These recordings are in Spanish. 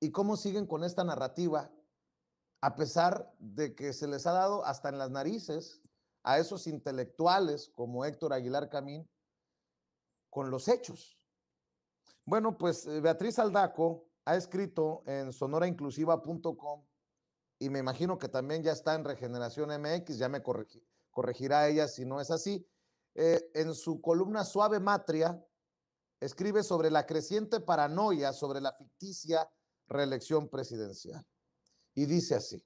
y cómo siguen con esta narrativa, a pesar de que se les ha dado hasta en las narices a esos intelectuales como Héctor Aguilar Camín con los hechos. Bueno, pues Beatriz Aldaco ha escrito en sonorainclusiva.com y me imagino que también ya está en Regeneración MX, ya me corregirá ella si no es así. En su columna Suave Matria, escribe sobre la creciente paranoia sobre la ficticia reelección presidencial. Y dice así: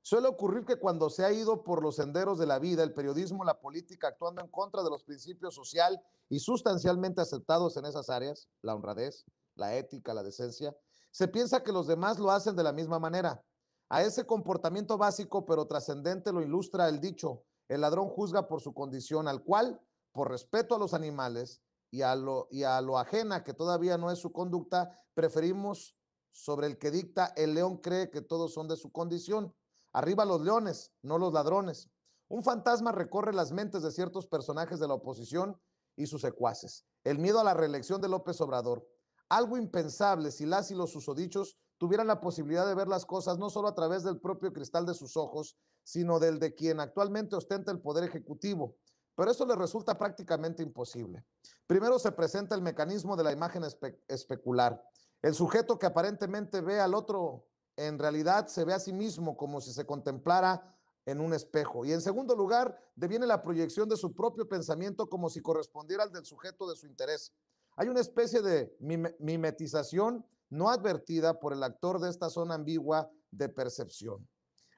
suele ocurrir que cuando se ha ido por los senderos de la vida, el periodismo, la política, actuando en contra de los principios social y sustancialmente aceptados en esas áreas, la honradez, la ética, la decencia, se piensa que los demás lo hacen de la misma manera. A ese comportamiento básico pero trascendente lo ilustra el dicho: el ladrón juzga por su condición, al cual, por respeto a los animales y a lo ajena que todavía no es su conducta, preferimos sobre el que dicta: el león cree que todos son de su condición. Arriba los leones, no los ladrones. Un fantasma recorre las mentes de ciertos personajes de la oposición y sus secuaces. El miedo a la reelección de López Obrador. Algo impensable si las y los susodichos tuvieran la posibilidad de ver las cosas no solo a través del propio cristal de sus ojos, sino del de quien actualmente ostenta el poder ejecutivo. Pero eso les resulta prácticamente imposible. Primero se presenta el mecanismo de la imagen especular. El sujeto que aparentemente ve al otro en realidad se ve a sí mismo como si se contemplara en un espejo. Y en segundo lugar, deviene la proyección de su propio pensamiento como si correspondiera al del sujeto de su interés. Hay una especie de mimetización no advertida por el actor de esta zona ambigua de percepción.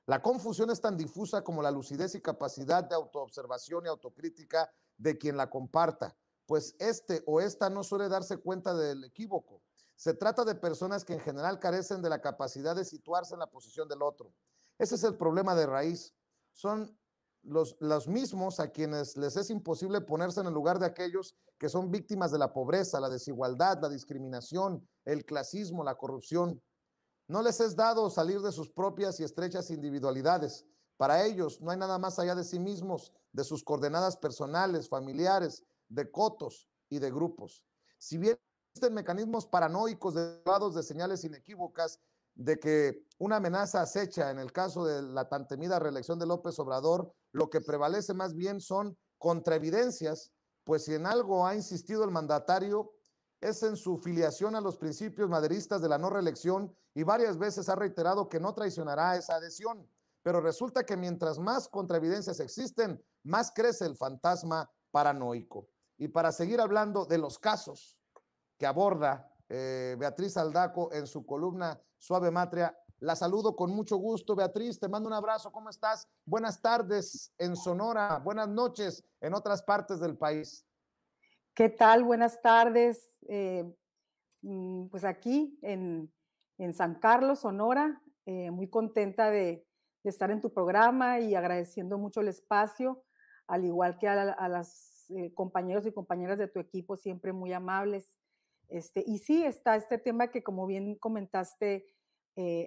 La confusión es tan difusa como la lucidez y capacidad de autoobservación y autocrítica de quien la comparta, pues este o esta no suele darse cuenta del equívoco. Se trata de personas que en general carecen de la capacidad de situarse en la posición del otro. Ese es el problema de raíz. Son los mismos a quienes les es imposible ponerse en el lugar de aquellos que son víctimas de la pobreza, la desigualdad, la discriminación, el clasismo, la corrupción. No les es dado salir de sus propias y estrechas individualidades. Para ellos no hay nada más allá de sí mismos, de sus coordenadas personales, familiares, de cotos y de grupos. Si bien existen mecanismos paranoicos derivados de señales inequívocas de que una amenaza acecha en el caso de la tan temida reelección de López Obrador, lo que prevalece más bien son contraevidencias, pues si en algo ha insistido el mandatario es en su filiación a los principios maderistas de la no reelección y varias veces ha reiterado que no traicionará esa adhesión. Pero resulta que mientras más contraevidencias existen, más crece el fantasma paranoico. Y para seguir hablando de los casos que aborda Beatriz Aldaco en su columna Suave Matria, la saludo con mucho gusto. Beatriz, te mando un abrazo. ¿Cómo estás? Buenas tardes en Sonora, buenas noches en otras partes del país. ¿Qué tal? Buenas tardes. Pues aquí en San Carlos, Sonora, muy contenta de estar en tu programa y agradeciendo mucho el espacio, al igual que a las compañeros y compañeras de tu equipo, siempre muy amables. Y sí, está este tema que, como bien comentaste,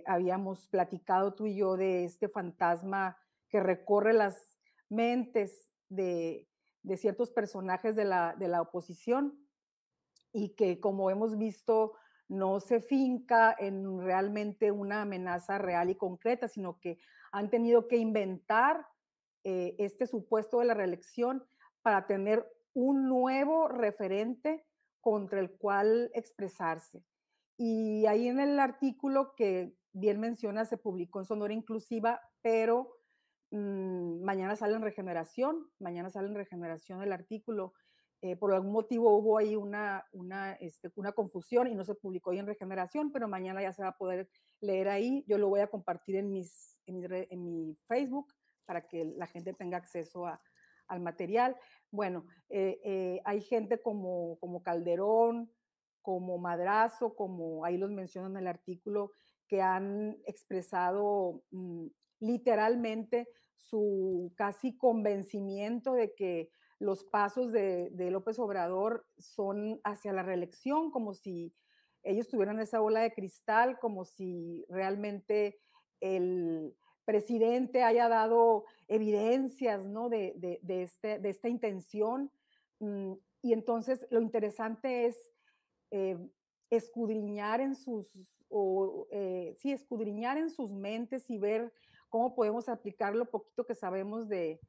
habíamos platicado tú y yo de este fantasma que recorre las mentes de ciertos personajes de la oposición y que, como hemos visto, no se finca en realmente una amenaza real y concreta, sino que han tenido que inventar este supuesto de la reelección para tener un nuevo referente contra el cual expresarse. Y ahí en el artículo que bien menciona se publicó en Sonora Inclusiva, pero mañana sale en Regeneración el artículo. Por algún motivo hubo ahí una confusión y no se publicó ahí en Regeneración, pero mañana ya se va a poder leer ahí. Yo lo voy a compartir en mi Facebook para que la gente tenga acceso al material. Bueno, hay gente como Calderón, como Madrazo, como ahí los mencionan en el artículo, que han expresado literalmente su casi convencimiento de que los pasos de López Obrador son hacia la reelección, como si ellos tuvieran esa bola de cristal, como si realmente el presidente haya dado evidencias, ¿no? de esta intención. Y entonces lo interesante es escudriñar sí, escudriñar en sus mentes y ver cómo podemos aplicar lo poquito que sabemos de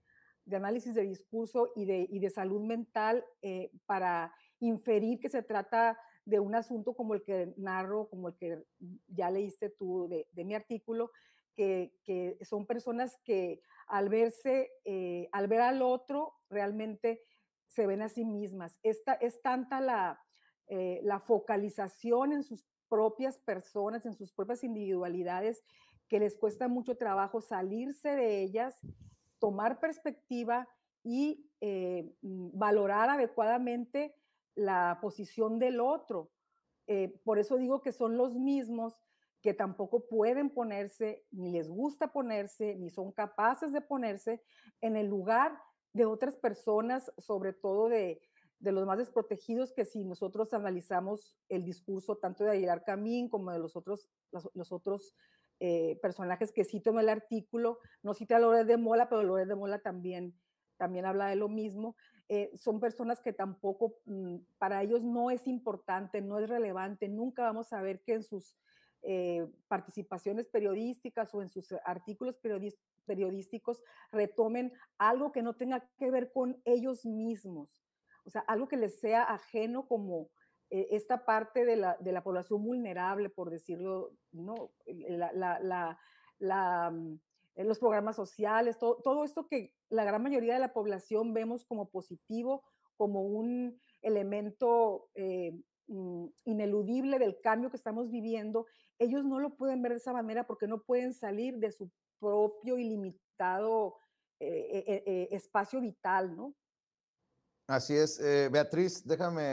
análisis de discurso y de salud mental para inferir que se trata de un asunto como el que narro, como el que ya leíste tú de mi artículo, que son personas que al verse, al ver al otro, realmente se ven a sí mismas. Es tanta la focalización en sus propias personas, en sus propias individualidades, que les cuesta mucho trabajo salirse de ellas, tomar perspectiva y valorar adecuadamente la posición del otro. Por eso digo que son los mismos que tampoco pueden ponerse, ni les gusta ponerse, ni son capaces de ponerse en el lugar de otras personas, sobre todo de los más desprotegidos, que si nosotros analizamos el discurso tanto de Aguilar Camín como de los otros personajes que cito en el artículo, no cita a Loret de Mola, pero Loret de Mola también habla de lo mismo, son personas que tampoco, para ellos no es importante, no es relevante, nunca vamos a ver que en sus participaciones periodísticas o en sus artículos periodísticos retomen algo que no tenga que ver con ellos mismos, o sea, algo que les sea ajeno como esta parte de la población vulnerable, por decirlo, ¿no? Los programas sociales, todo esto que la gran mayoría de la población vemos como positivo, como un elemento ineludible del cambio que estamos viviendo, ellos no lo pueden ver de esa manera porque no pueden salir de su propio ilimitado espacio vital, ¿no? Así es, Beatriz, déjame